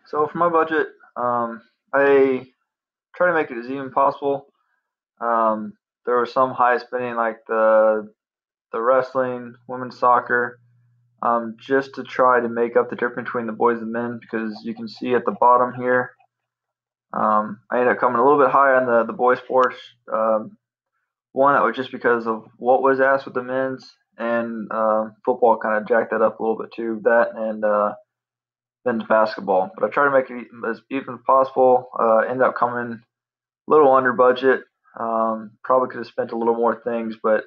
So for my budget, I try to make it as even possible. Um, there was some high spending like the wrestling, women's soccer, just to try to make up the difference between the boys and men because you can see at the bottom here, I ended up coming a little bit high on the boys sports. One, that was just because of what was asked with the men's, and football kind of jacked that up a little bit too. That and men's basketball, but I try to make it as even as possible. End up coming a little under budget. Probably could have spent a little more things, but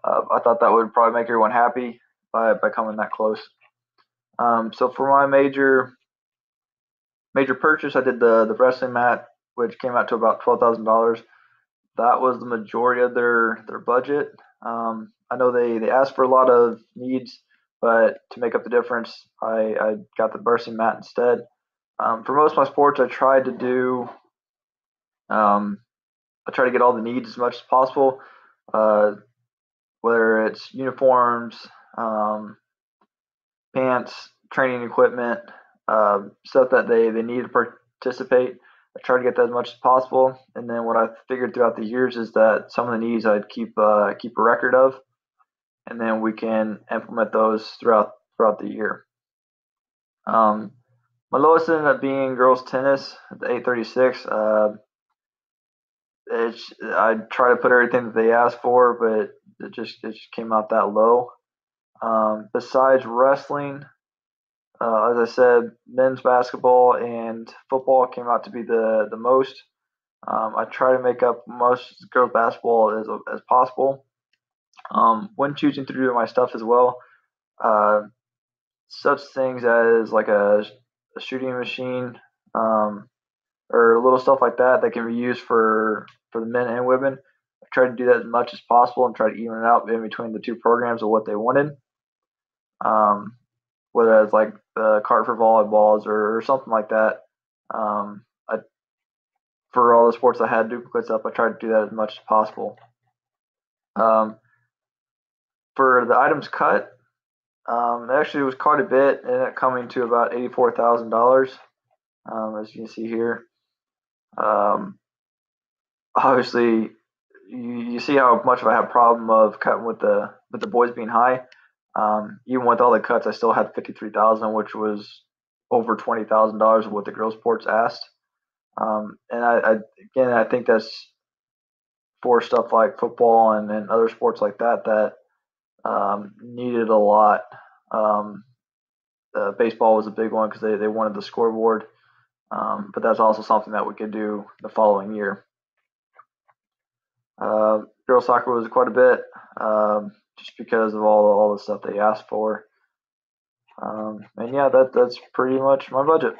I thought that would probably make everyone happy by coming that close. So for my major purchase, I did the wrestling mat, which came out to about $12,000. That was the majority of their budget. I know they asked for a lot of needs, but to make up the difference, I got the wrestling mat instead. For most of my sports, um, I try to get all the needs as much as possible, uh, whether it's uniforms, um, pants, training equipment, stuff that they need to participate. I try to get that as much as possible. And then what I figured throughout the years is that some of the needs I'd keep a record of, and then we can implement those throughout the year. Um, my lowest ended up being girls tennis at the 836. I try to put everything that they asked for, but it just came out that low. Besides wrestling, as I said, men's basketball and football came out to be the most. I try to make up most girls basketball as possible. When choosing to do my stuff as well, uh, such things as like a shooting machine, um, or little stuff like that that can be used for the men and women. I tried to do that as much as possible and try to even it out in between the two programs of what they wanted. Um, Whether it's like the cart for volleyballs or something like that. I, for all the sports I had duplicates up, I tried to do that as much as possible. Um, for the items cut, it actually was quite a bit, and it coming to about $84,000, as you can see here. Um, Obviously, you see how much of I have a problem of cutting with the boys being high. Even with all the cuts, I still had 53,000, which was over $20,000 of what the girls' sports asked. And again, I think that's for stuff like football and other sports like that needed a lot. Um, Baseball was a big one because they wanted the scoreboard, but that's also something that we could do the following year. Girls soccer was quite a bit, just because of all the stuff they asked for. And yeah, that's pretty much my budget.